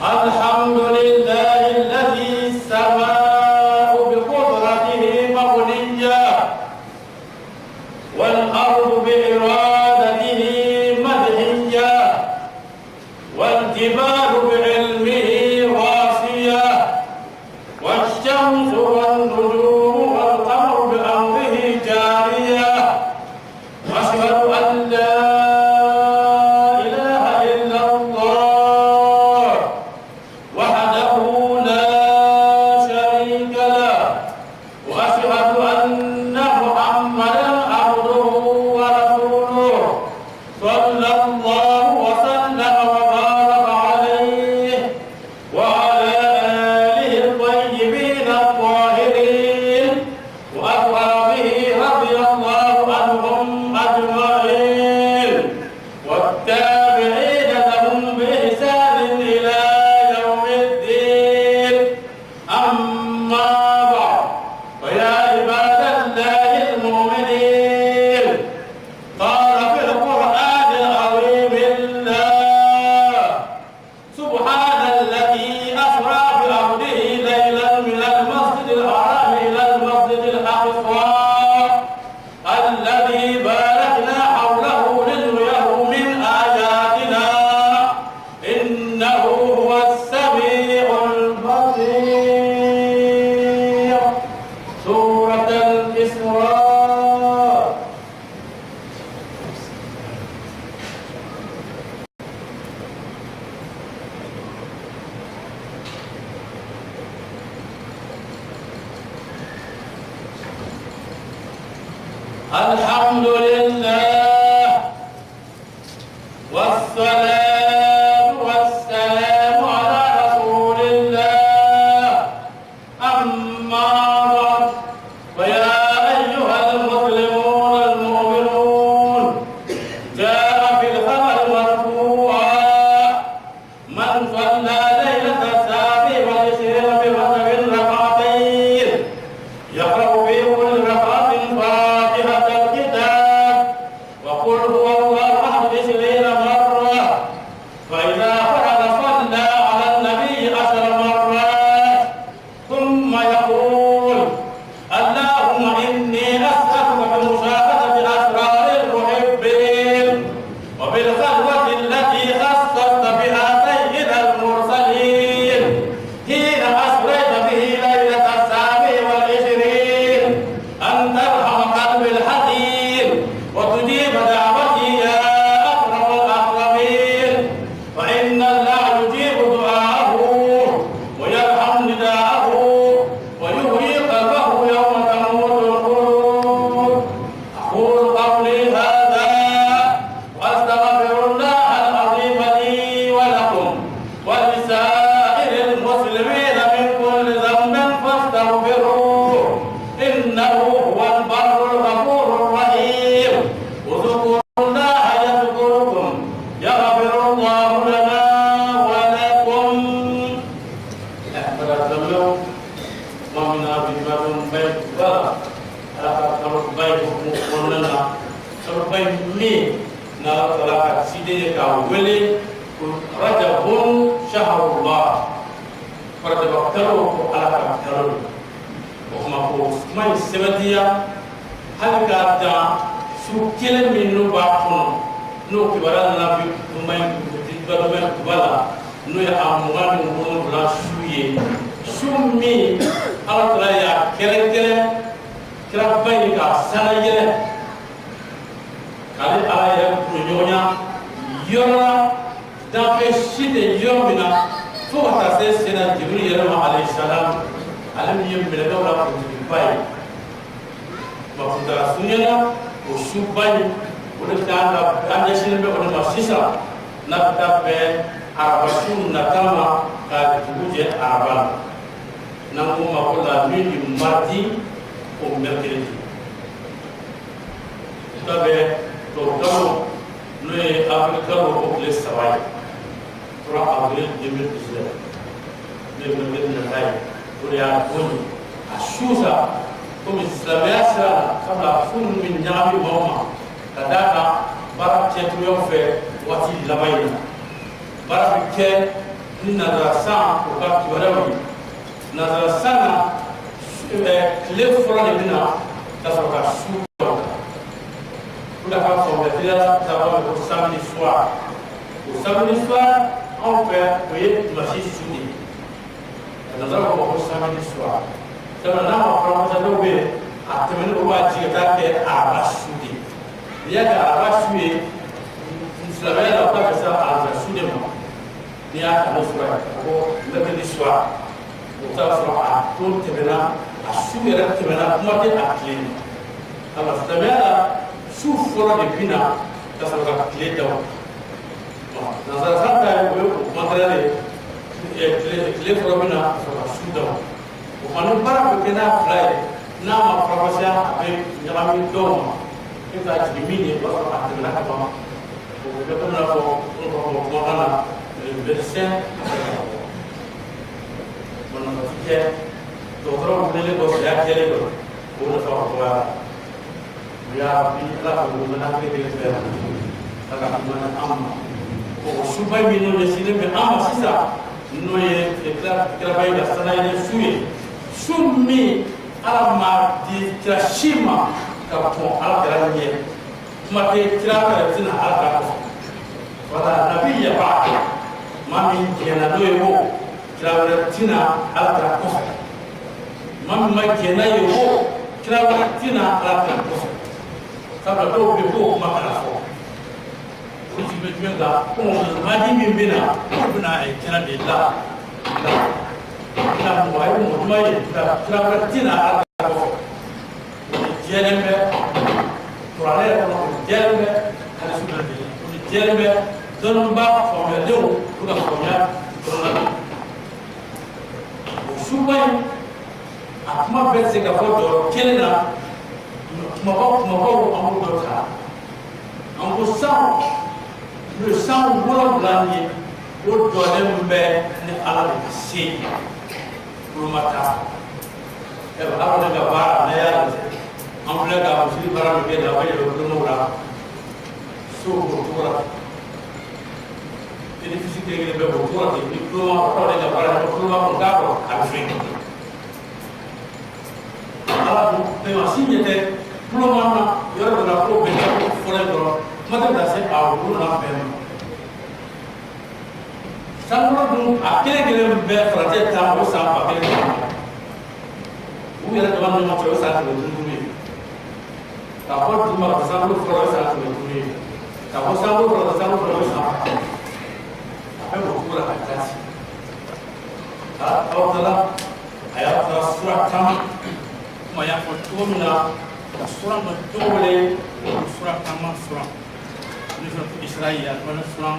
الحمد لله الذي السماء بقدرته مبنية والأرض بإرادته مدهية والجبال بعلمه راسية والشمس والنجوم والقمر بأمره جارية وأشهد أن لا إله إلا الله وحده لا شريك له وأشهد أن محمدا عبده ورسوله صلى الله وسلم وبارك عليه وعلى آله الطيبين الطاهرين وأصحابه رضي الله عنهم أجمعين والتابعين لهم بإحسان إلى يوم الدين أما بعد فيا عباد الله المؤمنين قال في القرآن العظيم الله سبحان الذي أسرى بعبده ليلا من المسجد الحرام إلى المسجد الأقصى الذي باركنا حوله لنريه من آياتنا إنه هو السميع البصير. سورة الإسراء. الحمد لله والصلاة والسلام على رسول الله أما بعد فيا أيها المسلمون المؤمنون جاء في الخبر مرفوعا من صلى ليلة السابع والعشرين بركعتين ركعتين يقرأ في كل ركعة فاتحة الكتاب وقل هو الله أحد 20 مرة فإذا فرغ صلى على النبي 10 مرات ثم يقول اللهم إني أسألك بمشاهدة أسرار المحبين وبالخلوة التي خصصت بها سيد المرسلين حين أسريت به ليلة السابع والعشرين أن ترحم قلبي الحزين وتجيب دعوتي يا أكرم الأكرمين فإن الله يجيب دعاءه ويرحم نداءه ويحيي قلبه يوم تموت القلوب. أقول قولي هذا وأستغفر الله العظيم لي ولكم ولسائر المسلمين من كل ذنب فاستغفروه إنه هو البر الغفور الرحيم. اذكروا الله يذكركم يغفر الله لنا ولكم. ومن أبيات بيت بلا أكثر بيت مقولنا سربي مي نلا سيدي كاولي رجب شهر الله فرجب أكثره على أكثره وما هو ما يسمديا هل كاتا سو كل من نبأهم نو كبرنا نبي تماي تبغى تبغى نو يا أموال نقول لا شوية شومي على تلايا كله كله كرابين كاسنا يله kali ala ya kunyonya yora da fe shide yomina fo ta se sena jibril yara alayhi salam alam yim bela dawla ko bay ma futa sunyana o shubani wala tanga ande shin be ko ma sisa na ta be arabasun na kama ka tuje araba nangu ma ko la nuit mardi au mercredi tabe to kalo no e avril kalo ko le sawai 3 avril 2019 le na tay pour ya koni ashuza comme islamia sala kabla fun min nyami mama kadaka barak chetu yo fe wati labayna barak ke ni nazara san o ka kibaruyaw ye nazara san na tile fɔlɔ de bɛna ka sɔrɔ ka su dɔw pour la faire convertir d'abord au samedi soir. Au samedi soir, on fait, vous voyez, dimanche soudé. Nous avons au samedi soir. C'est maintenant on prend ça de oublier. À terminer au bas de la terre à la soudé. Il y a qu'à la soudé, vous savez, la part de ça à la soudé. Il y a qu'à le soir, au mercredi soir. Pour ça, on a tout terminé à soudé, terminé à moitié à clé. Alors, c'est bien su fɔlɔ de bina ka sɔrɔ ka tile da nanzarakan ta ye o ye matériel ye tile fɔlɔ bina ka sɔrɔ ka su da o kuma ni baara bɛ kɛ n'a fila ye n'a ma faramasiya a bɛ ɲagami dɔw ma e ka jigin min ye o b'a sɔrɔ a tɛmɛna ka ban o bɛ komi n'a fɔ kumakan na médecin banabatigi kɛ dɔgɔtɔrɔ wulili dɔ saya kɛlen dɔ o nafa ka dɔgɔya ya bi ala ko mana ke de fer ala mana amma ko subai min no sine be amma sisa no ye kla bay da sana ye suye summi ala ma di trashima ka ko ala kala ye ma ke kira ka tina ala ka wala nabi ya ba ma min kena do ye wo kira tina ala ka ko ma ma kena ye wo kira tina ala ka ko sabula dɔw bɛ ko kuma kana fɔ o jigi bɛ jumɛn kan ko madi min bɛ na o bɛna kɛnɛ de la mɔgɔ ye mɔgɔ ɲuman ye kira wɛrɛ tɛna ala ka fɔ o de jɛlen bɛ kuranɛ yɛrɛ kɔnɔ o jɛlen bɛ hali su bɛ deli o de jɛlen bɛ dɔnniba faamuyalenw o ka faamuya dɔrɔn na o suba in a kuma bɛ se ka fɔ jɔyɔrɔ kelen na kumabaw an b'o dɔ ta an ko san n'o ye san 7 ye o jɔlen bɛ ni ala de ka se kuloma ta ala de ka baara n'a y'a lajɛ an filɛ ka misiri baara min kɛ la a bɛ yɛlɛ kulomaw la so o cogo la édifice kelen bɛ o cogo la ten ni kuloma kɔrɔ de ka baara kɛ kuloma kɔni k'a kɔrɔ a bɛ fɛn ala dun bɛnba si ɲɛ tɛ kuloma na yɔrɔ dɔ la ko bɛn tɛ ko fɔlɔ dɔrɔn kuma tɛ bila se a wolo na bɛn ma sankɔrɔ dun a kelen bɛɛ farancɛ ta o san 1000 u yɛrɛ dama ni ɲɔgɔn cɛ o san 500 ye k'a fɔ duguma ka sankɔrɔ fɔlɔ o san 500 ye k'a fɔ sankɔrɔ fɔlɔ ka sankɔrɔ fɔlɔ o san 1000 a bɛ o cogo la ka taa ci aw taara a y'a fɔ sura caman kuma y'a fɔ cogo min na sura dɔ cogo le sura caman sura ni sura Israël a fɔra sura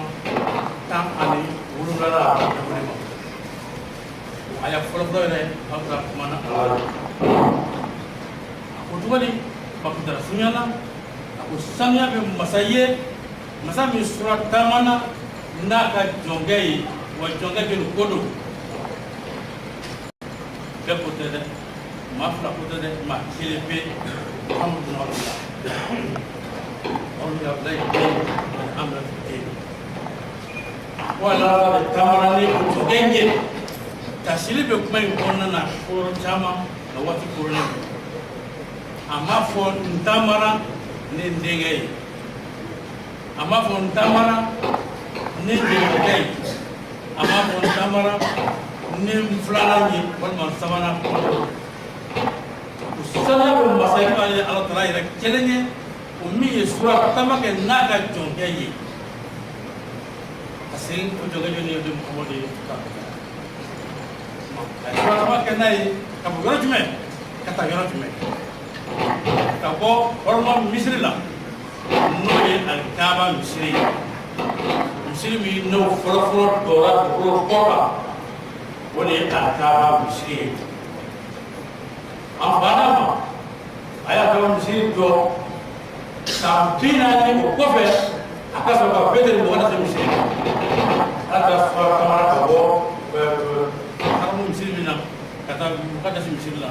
10 wolonwula a bɛ wele ma a y'a fɔlɔfɔlɔ yɛrɛ aw ka kuma na ala a ko cogo di bakutara sunyana a ko sanuya bɛ masa ye masa min sura 10 na n'a ka jɔnkɛ ye wa jɔnkɛ bɛ nin ko don bɛɛ ko tɛ dɛ maa fila ko tɛ dɛ maa kelen bɛ alhamdulillah Allah baik amal ini. Wala tamarani utogenge tasili be kuma ikona na koro chama na wati korone. Ama fo ntamara ne ndege. Ama fo ntamara ne ndege. Ama fo ntamara ne mflana ni wala sabana ko. Usana be masaika ya Allah taala ira kelenge umi ye sura tama ke na ka jonge ye asin ko jonge ni de Muhammad ka sura tama ke nai ka bu yoro jume kata yoro jume ka bo horma misri la no ye al kaaba misri mi no foro dora ko woni al kaaba misri ambana aya ka misri do sampina ni o kɔfɛ a ka sɔrɔ ka bɛɛ de mɔgɔ na se misiri ala ka fara kamara ka bɔ haramu misiri min na ka taa ka taa se misiri la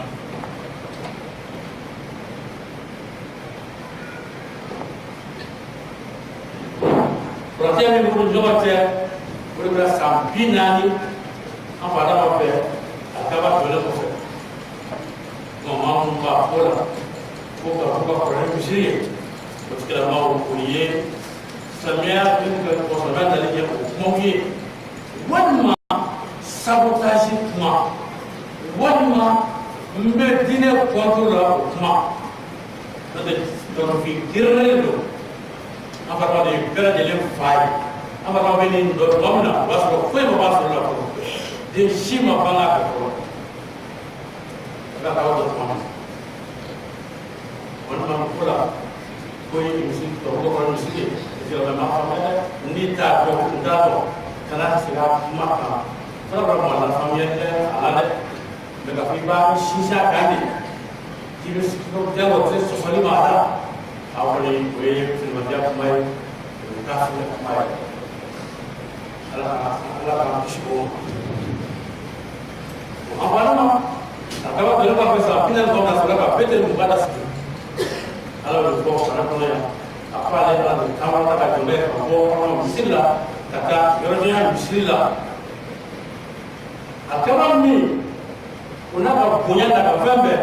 furancɛ min b'u ni ɲɔgɔn cɛ o de bɛna san 40 an fa dama fɛ a kaba tɔlen kɔfɛ maa minnu b'a fɔ la ko ka fɔ ka kɔrɔlen misiri ye o tigilamaaw o ye samiya min ka kɔsɔbɛ nali kɛ o kumaw ye walima sabotage kuma walima n bɛ diinɛ contre la o kuma n'o tɛ dɔnifin girinnen don an fana de bɛɛ lajɛlen fa ye an fana bɛ nin dɔn tuma min na o b'a sɔrɔ foyi ma b'a sɔrɔ la fɔlɔ den si ma ban k'a kɛ fɔlɔ a ka k'aw dɔn tuma min walima ko la ko ye misi tɔgɔ kɔrɔ misi ye yɛlɛma ma fɔ n'i t'a dɔn n t'a dɔn kana segin a kuma kan fɔlɔ fɔlɔ mɔgɔ la faamuya tɛ a la dɛ mɛ k'a fɔ i b'a sinsin a kan de k'i bɛ jago tɛ sɔsɔli ma a la a kɔni o ye filimadiya kuma ye o ye kafiri kuma ye ala k'an kisi o ma an fana ma a kaba dɔnni b'a fɛ sa pinɛ kɔnɔ na sɔrɔ ka bɛɛ tɛ mun ba da sigi ala bɛ fɔ fana kɔnɔ yan a fɔ ale ala bɛ taama ta ka jɔ n'a ye ka bɔ kɔnɔ misiri la ka taa yɔrɔjanya misiri la a kaba min o n'a ka bonya n'a ka fɛn bɛɛ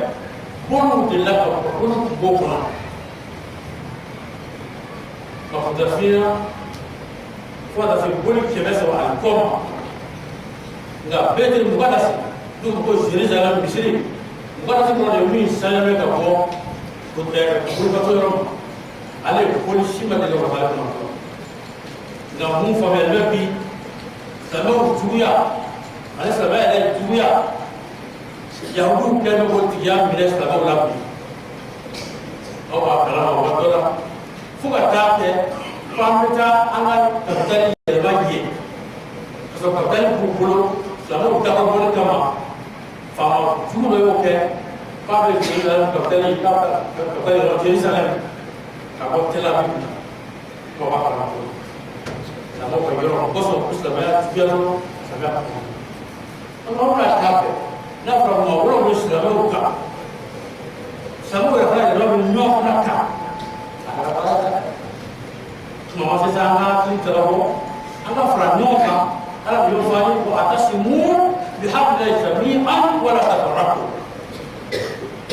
bɔnw delila ka bɔnw tun b'o kɔnɔ ka fɔ dafiya fo ka taa se boli 300 ani kɔ ma nka bɛɛ tɛ mugan da sigi dɔw ko Jerusalem misiri mugan da sigi kɔnɔ de min sanyɛ bɛ ka bɔ bolibato yɔrɔ ma ale ye boli si ma deli ka bɔ ale kɔnɔ nka mun faamuyali bɛ bi silamɛw juguya ani silamɛ yɛrɛ juguya yahudiw kɛlen bɛ k'o tigiya minɛ silamɛw la bi aw b'a kalama o waati dɔ la fo ka taa kɛ f'an bɛ taa an ka kapitali yɛlɛma yen ka sɔrɔ kapitali b'u bolo silamɛw daba bɔli kama faama jugu dɔ y'o kɛ f'a bɛ Jerusalem kapitali yɔrɔ Jerusalem ka bɔ Tel Aviv k'o b'a kalama silamɛw ka yɔrɔ kosɔn ko silamɛya juguya dɔrɔn silamɛya ka kɔnɔ an b'a taa fɛ n'a fɔra maa wɛrɛw bɛ silamɛw kan silamɛw yɛrɛ fana yɛrɛ bɛ ɲɔgɔn fana kan a ka baara tɛ tuma ma sisan an ka hakili jagabɔ an ka fara ɲɔgɔn kan ala de y'o fɔ an ye ko atasimu bihablillahi jami'an wala tafarraqu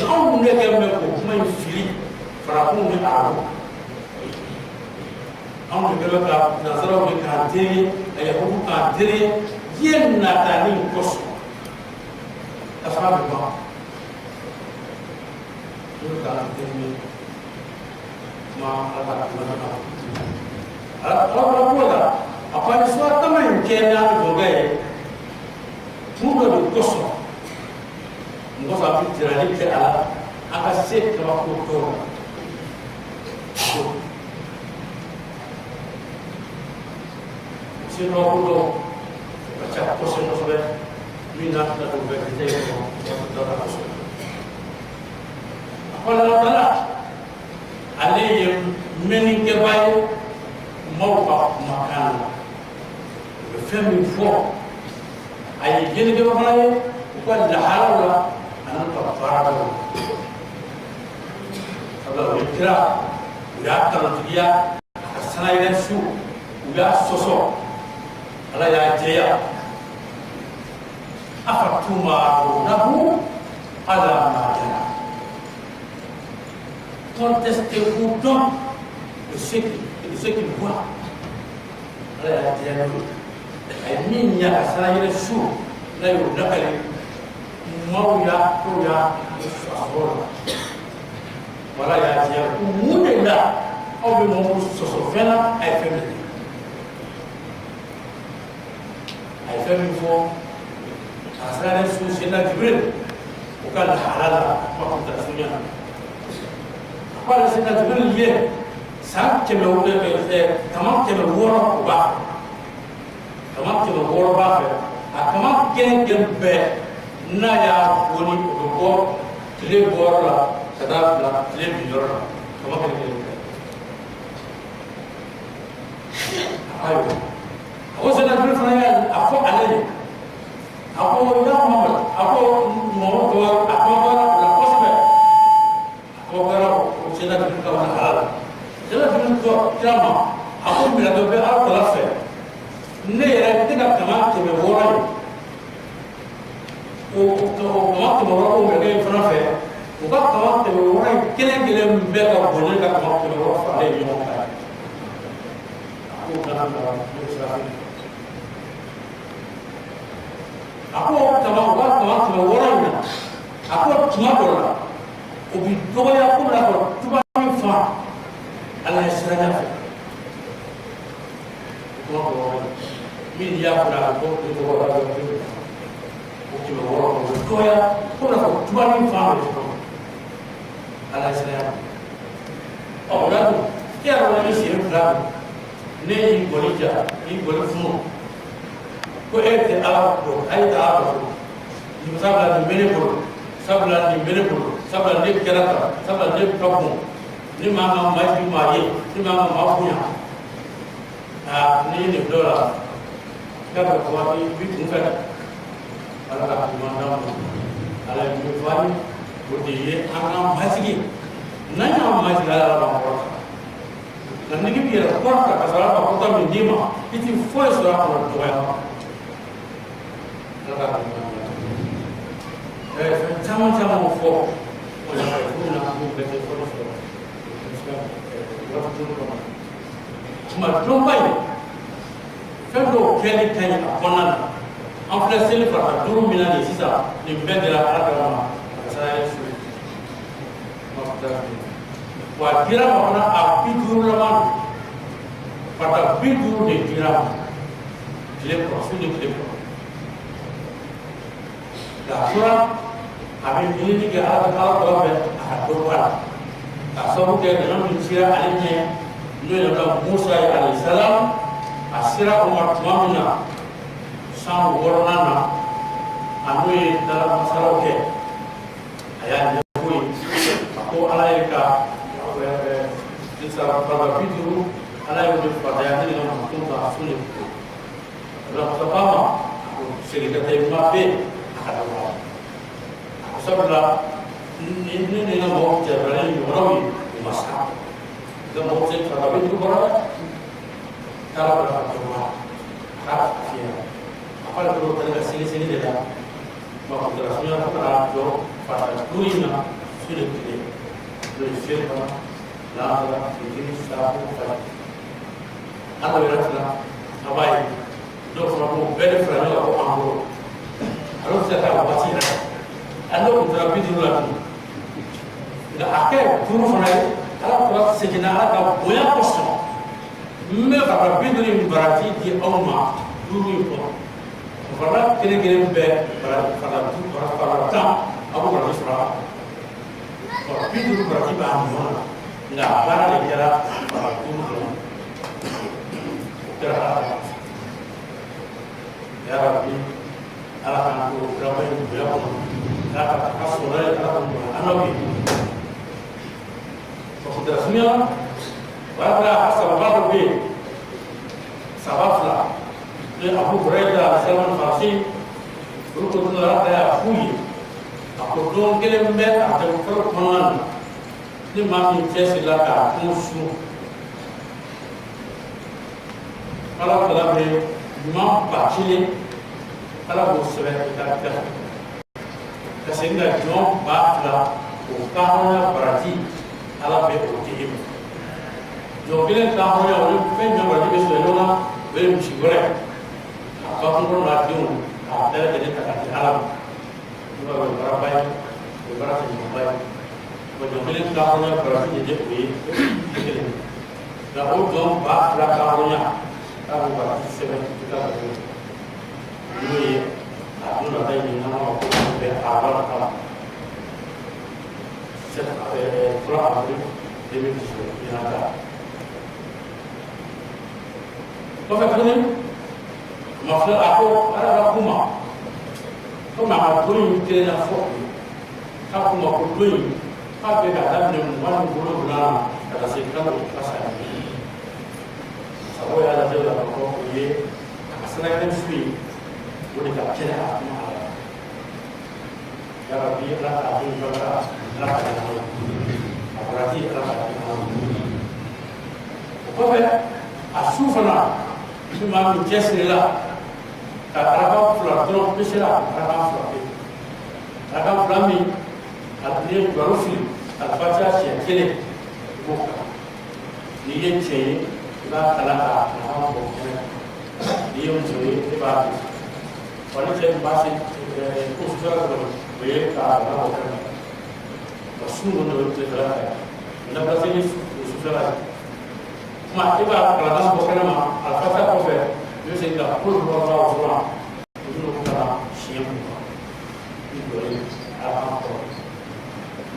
anw ne kɛ mɛ k'o kuma in fili farafinw ni arabu anw de kɛlen bɛ ka nanzaraw de k'an teri a yahudu k'an teri diɲɛ natali kosɔn kasara bɛ ban olu k'an teri kuma ala ka kuma na ala ko la a ko ni sɔ tama in kɛ n'a jɔnkɛ ye kun dɔ de kosɔn mɔgɔ fɛ a bɛ tirali kɛ a la a ka se kabako tɔw la se kabako dɔw o ka ca kosɛbɛ kosɛbɛ min n'a tila o bɛɛ kɛ ye dɔ ka kosɛbɛ a kɔlɔlɔ dɔ la ale ye mɛnnikɛba ye maaw ka kumakan na u bɛ fɛn min fɔ a ye yɛlɛkɛba fana ye u ka laharaw la ani ka baara dɔw sabula o ye kira u y'a kalontigiya a ka sanayɛlɛ su u y'a sɔsɔ ala y'a jɛya afatumarunahu ala ma yara contestez-vous donc de ce qu'il voit ala y'a jɛya n'o ye a ye min ɲa ka sanayɛlɛ su n'a y'o lakali maaw y'a ko y'a sɔsɔ la wala y'a jɛya ko mun de la aw bɛ mɔgɔw sɔsɔ fɛn na a ye fɛn min a ye fɛn min fɔ a sanayɛlɛ su senna Jibril o ka lahala la kuma kun tɛ sunya a ko ale senna Jibril ye san 100 kama 600 o b'a fɛ kama 600 b'a fɛ a kama gɛn bɛɛ n'a y'a boli o bɛ bɔ tile bɔyɔrɔ la ka taa bila tile binyɔrɔ la kama gɛn bɛɛ ayiwa a ko senna Jibril fana y'a fɔ ale ye a ko ya Muhammad a ko mɔgɔ tɔw a kɔnkɔra o la kosɛbɛ a kɔnkɔra o senna Jibril ka lahala la senna Jibril ko kira ma a ko minɛ dɔ bɛ Ala tala fɛ ne yɛrɛ tɛ ka kama tɛmɛ wɔɔrɔ bɛ kɛ fana fɛ u ka kama tɛmɛ wɔɔrɔ in kelen kelen bɛɛ ka bon ne ka kama tɛmɛ wɔɔrɔ faralen ɲɔgɔn kan a ko kana bila o sira fɛ a ko kama u ka kama tɛmɛ wɔɔrɔ in na a ko tuma dɔ la o bi dɔgɔya ko la ko tuba min fa ala ye sira fɛ tuma dɔ min y'a fɔ a ko o tɔgɔ la o tɛmɛ wɔɔrɔ o bi dɔgɔya ko la ko tuba min fa bɛ tɔgɔ ala ye sira ɔ o la dun e yɛrɛ wani sen fila ne y'i gɔli ja y'i gɔli funu ko e tɛ ala dɔn a ye taa ala dɔn nin sabula nin bɛ ne bolo sabula nin bɛ ne bolo sabula ne kɛra tan sabula ne ka bon ne ma kan ka maa jigi maa ye ne ma kan ka maa bonya ne ye nin dɔ la i ka bɛ fɔ i bi kun fɛ ala ka kuma d'an ma ala ye min fɔ an ye o de ye an ka majigi n'an y'a majigi ala b'an kɔrɔ nka nege b'i yɛrɛ kɔrɔ kan ka sɔrɔ ala ka kɔta min d'i ma i ti foyi sɔrɔ a kɔnɔ dɔgɔya ala ka kuma fɛn caman caman fɔ o la furu na k'u bɛɛ kɛ fɔlɔ sɔrɔ tuma dɔnba in fɛn dɔw kɛli ka ɲi a kɔnɔna na an filɛ seli farata duuru min na nin sisan nin bɛɛ dira ala dama ma a ka saya su wa a dira ma fana a 50 laban farata 50 de dira ma tile kɔrɔ su ni tile kɔrɔ nka a tora a bɛ ɲinini kɛ ala tɔgɔ fɛ a ka dɔ bɔ a la ka sababu kɛ nana min sera ale ɲɛ n'o ye nana Musa ye alayhi salam a sera o ma tuma min na san 6nan na a n'o ye dala masalaw kɛ a y'a ɲɛfɔ ye a ko ala ye ka faraba 50 ala ye o de fataya ne ka muso ka su ne o la Musa k'a ma segin ka taa i ma bɛɛ a ka dɔgɔ sabula ni ne ka mɔgɔw cɛbalen ɲɔgɔnnaw ye u ma sa ka mɔgɔw cɛ faraba 50 kɔrɔ k'ala bɔra ka dɔgɔ k'a fiyɛ a k'ale dɔrɔn kɛlen ka seli de la ma ko dara sunya fo kana jɔ faraba 5 in na su de tile n'o ye fiyɛ fana lahara fitiri sabu fana ala yɛrɛ tila a b'a ye dɔw fana ko bɛɛ de fara ɲɔgɔn kan ko an bolo ale tɛ se ka taa waati yɛrɛ ale tun taara 50 la tun nka a kɛ 5 fana ye ala kura seginna ala ka bonya kosɔn n bɛ faraba 50 in barati di aw ma 5 in kɔnɔ o fana kelen kelen bɛɛ faraba 10 a b'o barati sɔrɔ a la ɔ 50 barati b'a ɲɔgɔn na nka a baara de kɛra faraba 5 kɔnɔ o kɛra ala ka yarabi ala k'an to garaba in bonya kɔnɔ ala ka sɔrɔ ye ala ka bonya an n'aw ye o kutara sunya wala a sababa dɔ bɛ yen saba 2 ne Abu Hurayra Salman Farisi olu ko tun ala y'a f'u ye a ko don kelen bɛ a tɛmɛ fɔlɔ kɔnɔna na ni maa min cɛsirila k'a kun sun ala kala bɛ ɲuman 1000 ala b'o sɛbɛn i ka kɛ ka segin ka jɔn 2000 o kaahɔnya barati ala bɛ o di e ma jɔn kelen kaahɔnya o ye fɛn jɔn barati bɛ sɔrɔ ɲɔgɔn na o ye misi wɛrɛ a ba kɔnɔ n'a denw k'a bɛɛ lajɛlen ta ka di ala ma n'o bɛ baaraba ye o ye baara kɛ ɲumanba ye wa jɔn kelen kaahɔnya barati de tɛ o ye kelen nka o jɔn 2000 kaahɔnya k'a bɛ barati sɛbɛn i ka n'o ye a donna ta ɲininka ma ko bɛ a wara kala fura avril 2018 ina ta kɔfɛ tuguni ma filɛ a ko ala ka kuma komi a ka don in kelenna fɔ k'a kuma ko don in k'a bɛ ka daminɛ 27 ka taa se kalo 3 sago y'a lajɛ la k'a fɔ o ye a ka sɛnɛkɛ su ye o de ka kɛnɛ a kuma a la yarabi ala k'a den barika ala ka ɲa a barati ala ka ɲa o kɔfɛ a su fana ni maa min cɛsirila ka araba 2 dɔrɔn bɛ se ka araba 2 kɛ Raka Flami, Alpine Barofi, Alpata, Kele, Boka. Niye Che, La Kalaka, Niyo Joy, Eba. What is it? Passing Kustra, where Kara, Soon to the Raka. Never finished Usura. Ma Eba, Kalas Bokanama, Alpata Cover, using the full water of Ram. Shim.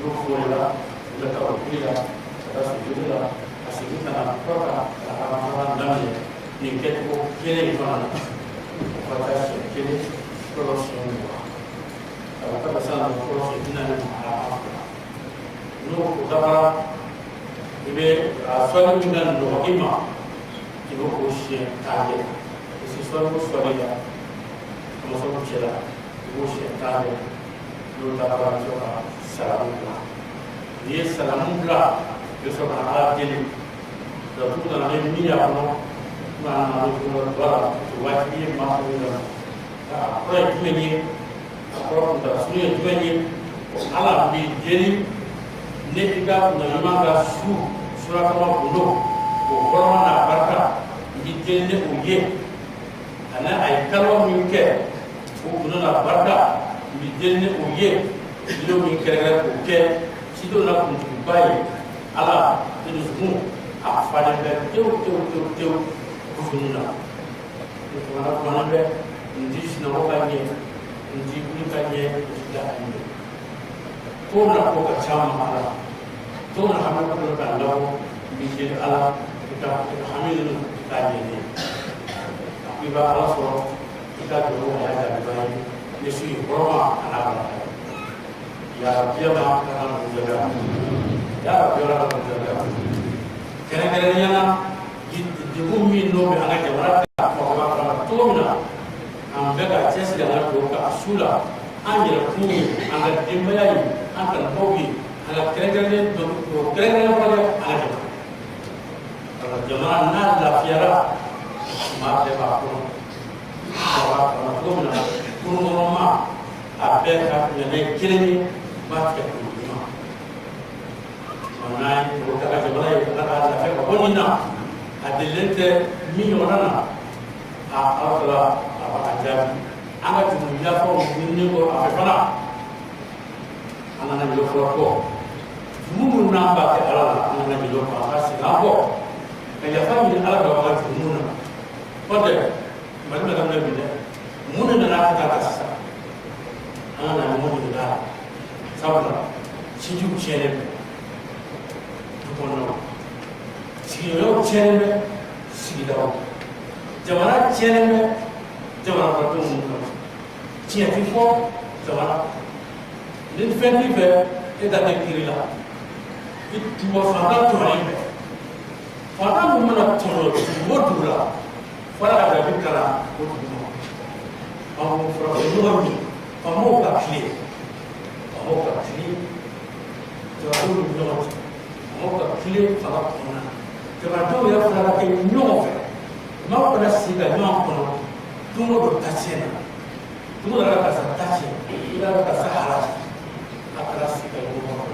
Lufuela, la Capilla, la Sibilla, la Sibilla, la Prota, la Ramana, ni Keto, Kelly, Patas, Kelly, Crossing, la Capasana, Crossing, no Utara, Ibe, a Swamigan, no Ima, Ibo Ocean, Target, this is one of Swaria, Mosochella, Ocean Target. Lutara Joka Salamula. Yes, Salamula, the Soka Dili. The Putan and Miano, Man, to watch me, Martin, right many, from the Sunni 20, Allah be Jelly, Netica, Namanga, Su, Surakama Bulo, Corona Barca, Mijene Uye, and I tell you, Ukuna Barca. Bijene uye ilo mi kerega uke sido na kumbai ala tunumu afale be teu kufuna kuna be ndis na wakanye ndi kunikanye da ande kona ko ka chama ala to na hamu ko ka lawo bijene ala ka hamilu kanye ne iba ala so ika do ya da bai Yesu Roma anak ya biama kana menjaga ya biara menjaga kena-kenanya di bumi no be anak jawara bahwa tuna ambega cesi dengan doka asula anjir kuni anak dimbayai akan hobi anak kena-kenanya do kena-kenanya pada anak kalau jamaah nak lafiara maaf ya Pak bahwa tuna Kuruma, Abeka, Yane Killing, Batka, Manai, Rokaka, Jabala, Bonina, Adelente, Miorana, Alpha, Ajabi, Amatu, Yafo, Nigo, Afana, Anana Yofo, Mumu Namba, Anana Yofa, Sinabo, and your family Alaba to Muna. What the Madame Muna na kata ana muna da sabra siju chere tukono siyo chere sido jamana chere jamana pato mun tia fifo jamana din fendi be e da kirila itu wa fata to ni fata mun na to modura fara da bikara Kamu front kamu kakli, jauh nyot, kamu kakli sangat mana. Jauh ya fara ke nyot, mau pada siga nyot kono, tunggu berkacena, tunggu ada kasa kacen, ada kasa haras, akar siga nyot.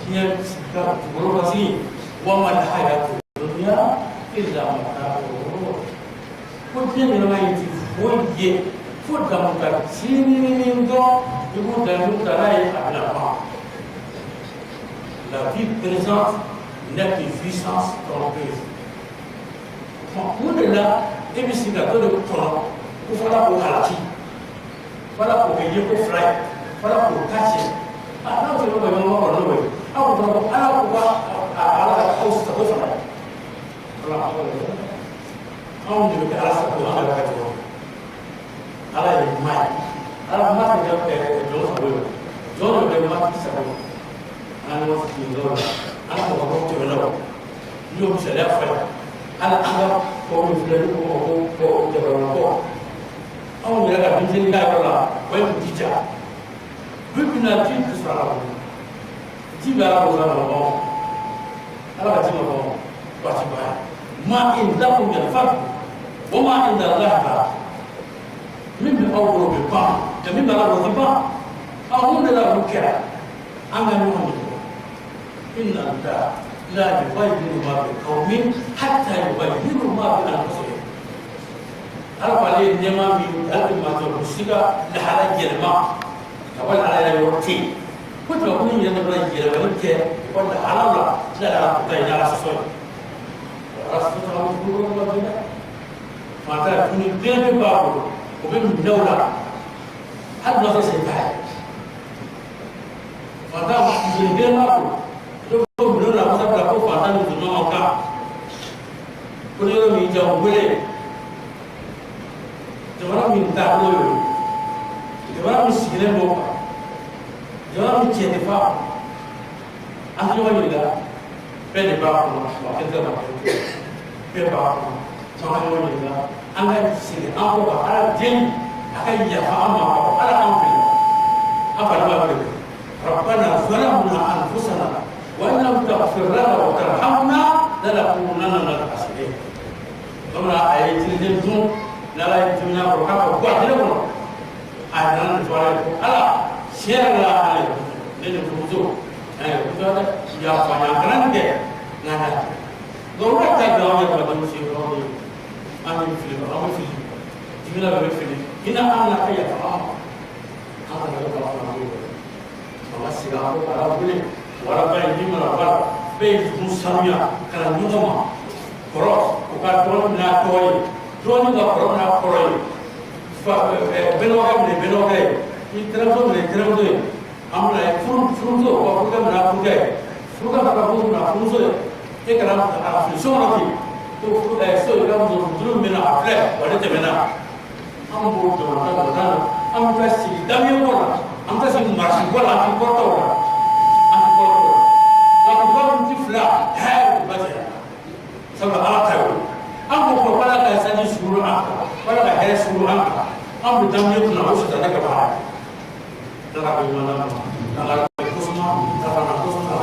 Dia siga bulu masih, waman hayat dunia, tidak mahu. Kemudian yang lain Oye, faut d'amour, si nous devons d'amour, la vie présente n'est qu'une puissance trompeuse. On est là, et puis c'est gâteau de ton, pour faire pour Halaki, voilà pour payer pour fly, voilà pour cacher. Ah non, c'est pas vraiment pour nous. Alors, pourquoi à la cause de ça? Voilà, on dit que à la cause ala ye mai ala ma ke jo so be ma ki sa ko ana mo ki do ala ko ko to no yo bi sala fa ala ala ko mi fle ko de ko on ya ga bin ga ko la ko ti ja bu na ti ko sa la ti ba ko la mo ala ka ti mo ko ti ba ma in da ko ya fa wa ma in da Allah ba من أول بقاع جميع على الرضباء أهم لا بكرة أنا نؤمن إن الله لا يغير ما بقوم حتى يغيروا ما بأنفسهم. أربعة لما من ألف ما تبصيكا لحالة جلما ولا على يورتي كنت أقول إن ينبغي جلما كي ولا حلال لا تين على سوي رأسنا نقول ما بينا ما ترى توني بين بابو وبين دولة هل ما تسيبها فدا بين بابو لو بلونا ما تبغى كوف فدا نزوم ما كا كل يوم يجاوب بلي جوارا من تابلو جوارا من سيرة بوكا جوارا من كيتفا أهل وجهه بين بابو ما كذا ما بين بابو ما أهل وجهه أنا سيرة أنا على دين أكيد يفهم ما على أمري أفعل ما بدي ربنا ظلمنا أنفسنا وإن لم تغفر لنا وترحمنا لنكونن من الخاسرين. ثم آية الجنة لا يجوزنا بركة وقوة أنا نتوارد على شيء لا عليه لنفوزه كذا يا فانا كلام كذا نحن لو رحت جاوي بدون شيء جاوي أنا في جميلة بفيلم هنا أنا كي أفهم أنا لا أفهم الله سيغاو على بني ولا بين من الأول بين مسامية كلام نجوم كروس وكاتون لا توي توي لا كروس لا كروي فبنوعه من بنوعه يترمون من يترمون أملا فرنسو وفرنسا من فرنسا فرنسا من فرنسا إكرام أفريقيا تو سو إكرام زوجون من أفريقيا ولا تمنا أم بورد ولا أم تسي دمي ولا أم تسي مارس ولا أم كورتا ولا أم كورتا لكن بعض تفلا هاي بزيا سبب على تاول أم بقول ولا كاساني سورو أنك ولا كهي سورو أنك أم دمي ولا وش تدك بعد ترى بيمانا ترى كوسما ترى كوسما